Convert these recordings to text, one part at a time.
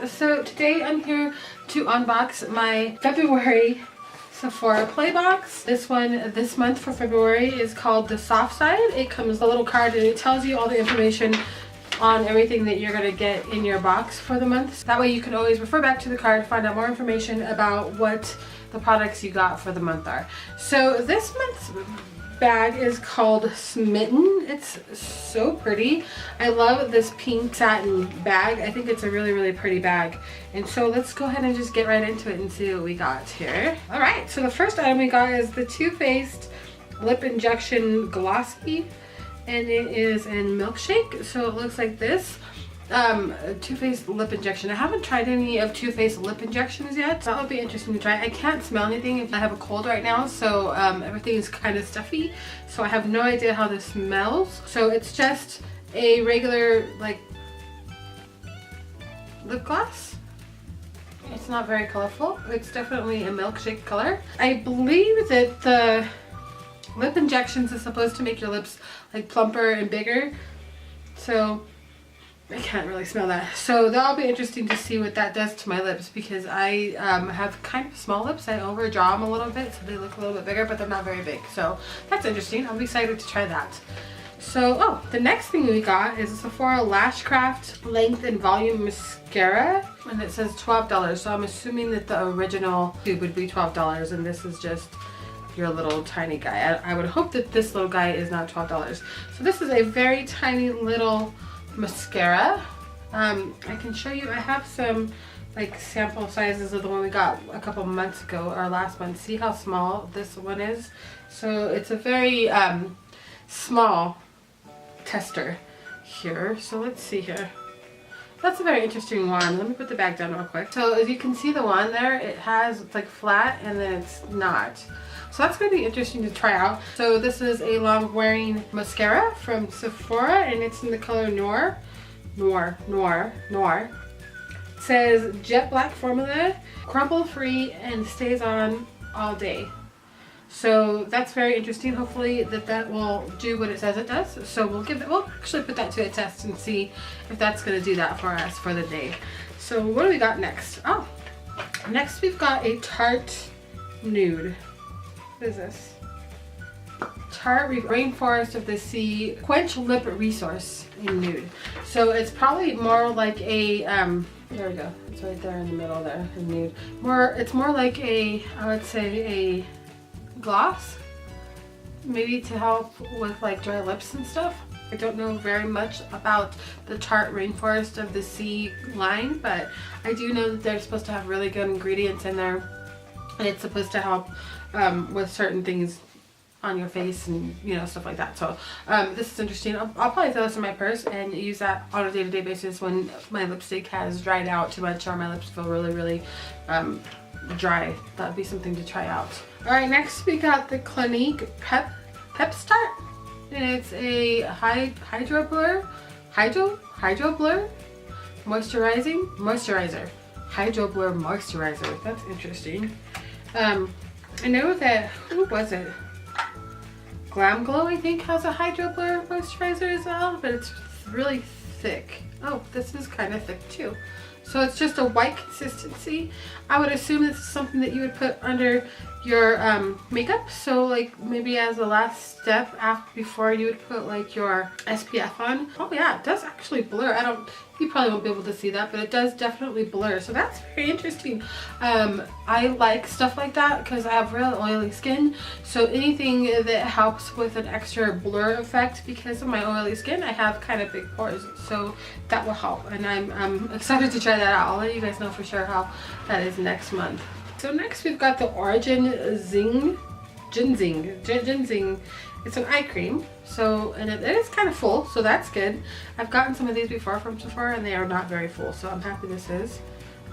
So today I'm here to unbox my February Sephora Play Box. This one this month for February is called the Soft Side. It comes with a little card and it tells you all the information on everything that you're going to get in your box for the month. That way you can always refer back to the card, find out more information about what the products you got for the month are. So this month's bag is called Smitten. It's so pretty. I love this pink satin bag. I think it's a really pretty bag. And so let's go ahead and just get right into it and see what we got here. All right, so the first item we got is the Too Faced Lip Injection Glossy, and it is in Milkshake. So it looks like this. Too Faced lip injection. I haven't tried any of Too Faced lip injections yet. That would be interesting to try. I can't smell anything if I have a cold right now, so everything is kind of stuffy. So I have no idea how this smells. So it's just a regular like lip gloss. It's not very colorful. It's definitely a milkshake color. I believe that the lip injections is supposed to make your lips like plumper and bigger. So I can't really smell that. So that'll be interesting to see what that does to my lips, because I have kind of small lips. I overdraw them a little bit so they look a little bit bigger, but they're not very big. So that's interesting. I'll be excited to try that. So, the next thing we got is a Sephora Lashcraft Length and Volume Mascara, and it says $12. So I'm assuming that the original tube would be $12, and this is just your little tiny guy. I would hope that this little guy is not $12. So this is a very tiny little mascara. I can show you, I have some like sample sizes of the one we got a couple months ago or last month. See how small this one is? So it's a very small tester here. So let's see here. That's a very interesting one. Let me put the bag down real quick. So as you can see, the one there, it's like flat and then it's not. So that's going to be interesting to try out. So this is a long wearing mascara from Sephora, and it's in the color Noir. It says jet black formula, crumple free, and stays on all day. So that's very interesting. Hopefully that will do what it says it does. So we'll actually put that to a test and see if that's going to do that for us for the day. So what do we got next? Oh, next we've got a Tarte Nude. What is this? Tarte Rainforest of the Sea Quench Lip Resource in Nude. So it's probably more like a there we go. It's right there in the middle there in Nude. It's more like a, I would say, a gloss, maybe to help with like dry lips and stuff. I don't know very much about the Tarte Rainforest of the Sea line, but I do know that they're supposed to have really good ingredients in there, and it's supposed to help with certain things on your face and stuff like that. So this is interesting. I'll probably throw this in my purse and use that on a day-to-day basis when my lipstick has dried out too much or my lips feel really dry. That would be something to try out. All right, next we got the Clinique Pep Start, and it's a Hydro Blur moisturizer. Hydro Blur moisturizer. That's interesting. I know that, who was it? Glam Glow, I think, has a Hydro Blur moisturizer as well, but it's really thick. Oh, this is kind of thick too. So it's just a white consistency. I would assume this is something that you would put under your makeup. So like maybe as a last step before you would put like your SPF on. Oh yeah, it does actually blur. You probably won't be able to see that, but it does definitely blur. So that's very interesting. I like stuff like that because I have real oily skin. So anything that helps with an extra blur effect, because of my oily skin, I have kind of big pores. So that will help. And I'm excited to try that out. I'll let you guys know for sure how that is next month. So next we've got the Origin Ginseng. It's an eye cream. So, and it is kind of full, so that's good. I've gotten some of these before from Sephora and they are not very full, so I'm happy this is.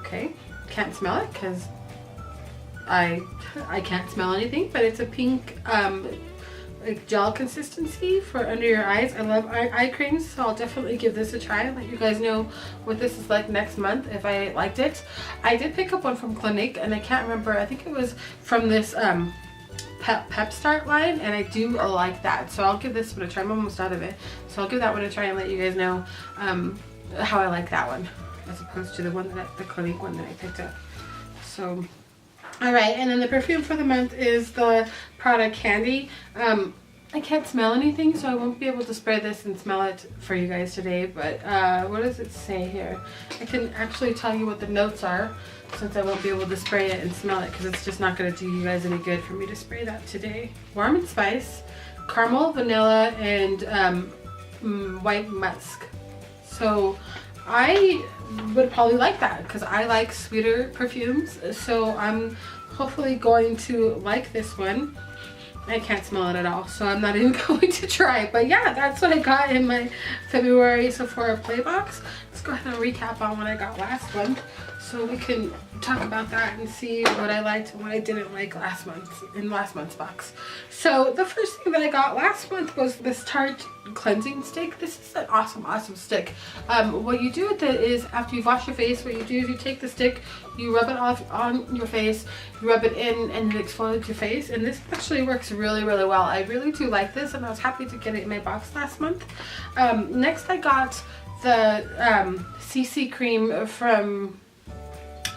Okay, can't smell it because I can't smell anything, but it's a pink like gel consistency for under your eyes. I love eye creams, so I'll definitely give this a try and let you guys know what this is like next month if I liked it. I did pick up one from Clinique and I can't remember, I think it was from this Pep Start line, and I do like that, so I'll give this one a try. I'm almost out of it, so I'll give that one a try and let you guys know how I like that one. as opposed to the one that the Clinique one that I picked up. So, all right, and then the perfume for the month is the Prada Candy. I can't smell anything, so I won't be able to spray this and smell it for you guys today, but what does it say here? I can actually tell you what the notes are, since I won't be able to spray it and smell it, because it's just not going to do you guys any good for me to spray that today. Warm and spice, caramel, vanilla, and white musk. So I would probably like that, because I like sweeter perfumes, so I'm hopefully going to like this one. I can't smell it at all, so I'm not even going to try. But yeah, that's what I got in my February Sephora play box. Let's go ahead and recap on what I got last month, so we can talk about that and see what I liked and what I didn't like last month in last month's box. So the first thing that I got last month was this Tarte cleansing stick. This is an awesome stick. What you do with it is, after you've washed your face, what you do is you take the stick, you rub it off on your face, you rub it in, and it exfoliates your face. And this actually works really well. I really do like this, and I was happy to get it in my box last month. Next I got the CC cream from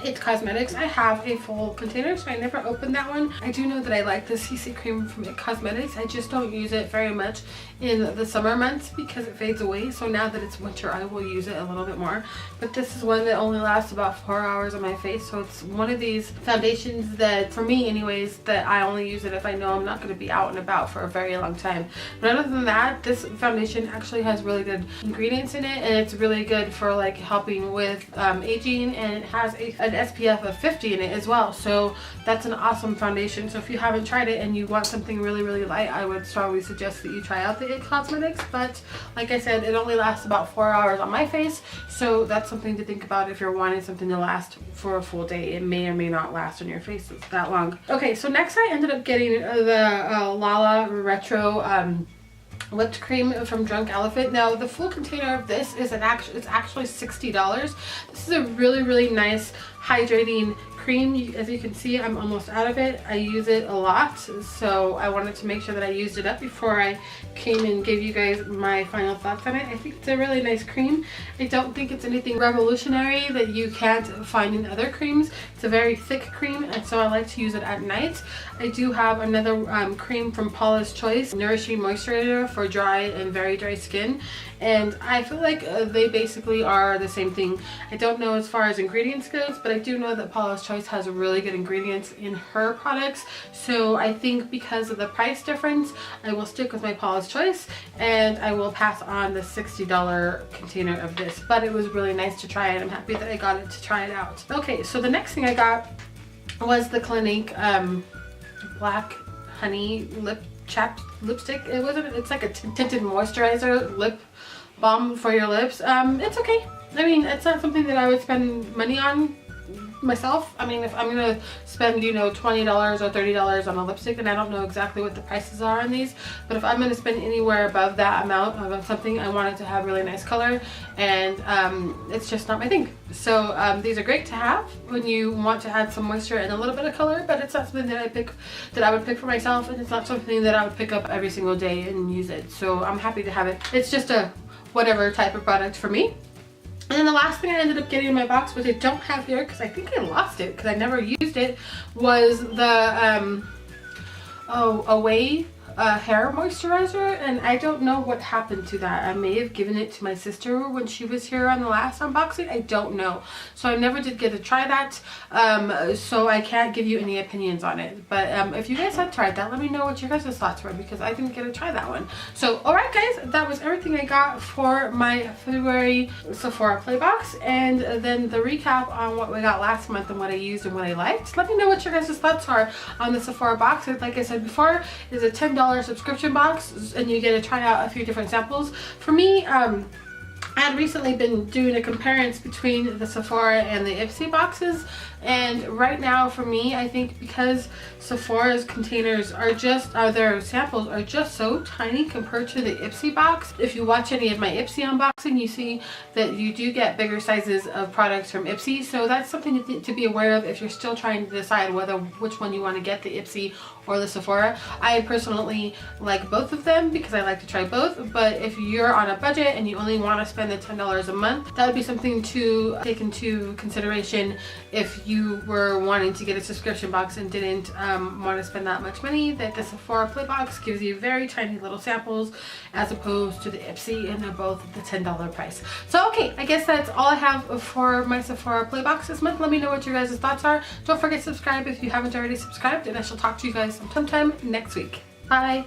It's Cosmetics. I have a full container, so I never opened that one. I do know that I like the CC cream from It Cosmetics. I just don't use it very much in the summer months because it fades away. So now that it's winter, I will use it a little bit more. But this is one that only lasts about 4 hours on my face. So it's one of these foundations that, for me anyways, that I only use it if I know I'm not going to be out and about for a very long time. But other than that, this foundation actually has really good ingredients in it, and it's really good for like helping with aging, and it has an SPF of 50 in it as well. So that's an awesome foundation. So if you haven't tried it and you want something really light, I would strongly suggest that you try out the It Cosmetics. But like I said, it only lasts about 4 hours on my face, so that's something to think about if you're wanting something to last for a full day. It may or may not last on your face that long. Okay, so next I ended up getting the Lala Retro whipped cream from Drunk Elephant. Now the full container of this is it's actually $60. This is a really nice hydrating cream. As you can see, I'm almost out of it. I use it a lot, so I wanted to make sure that I used it up before I came and gave you guys my final thoughts on it. I think it's a really nice cream. I don't think it's anything revolutionary that you can't find in other creams. It's a very thick cream, and so I like to use it at night. I do have another cream from Paula's Choice, Nourishing Moisturizer for dry and very dry skin, and I feel like they basically are the same thing. I don't know as far as ingredients goes, but I do know that Paula's Choice has really good ingredients in her products, so I think because of the price difference, I will stick with my Paula's Choice, and I will pass on the $60 container of this. But it was really nice to try it. I'm happy that I got it to try it out. Okay, so the next thing I got was the Clinique Black Honey lipstick. It's like a tinted moisturizer lip balm for your lips. It's okay. I mean, it's not something that I would spend money on myself. I mean, if I'm gonna spend, you know, $20 or $30 on a lipstick, and I don't know exactly what the prices are on these, but if I'm gonna spend anywhere above that amount of something, I want it to have really nice color, and it's just not my thing. So these are great to have when you want to add some moisture and a little bit of color, but it's not something that I would pick for myself, and it's not something that I would pick up every single day and use it. So I'm happy to have it. It's just a whatever type of product for me. And then the last thing I ended up getting in my box, which I don't have here because I think I lost it because I never used it, was the Away hair moisturizer, and I don't know what happened to that. I may have given it to my sister when she was here on the last unboxing. I don't know. So I never did get to try that, so I can't give you any opinions on it. But if you guys have tried that, let me know what your guys' thoughts were, because I didn't get to try that one. So alright guys, that was everything I got for my February Sephora play box, and then the recap on what we got last month and what I used and what I liked. Let me know what your guys' thoughts are on the Sephora box. Like I said before, it's a $10 subscription box, and you get to try out a few different samples. For me, I had recently been doing a comparison between the Sephora and the Ipsy boxes, and right now for me, I think because Sephora's containers are their samples are just so tiny compared to the Ipsy box. If you watch any of my Ipsy unboxing, you see that you do get bigger sizes of products from Ipsy, so that's something to be aware of if you're still trying to decide which one you want to get, the Ipsy or the Sephora. I personally like both of them because I like to try both, but if you're on a budget and you only want to spend spend the $10 a month. That would be something to take into consideration if you were wanting to get a subscription box and didn't want to spend that much money. That the Sephora Play Box gives you very tiny little samples as opposed to the Ipsy, and they're both the $10 price. So okay, I guess that's all I have for my Sephora Play Box this month. Let me know what your guys' thoughts are. Don't forget to subscribe if you haven't already subscribed, and I shall talk to you guys sometime next week. Bye!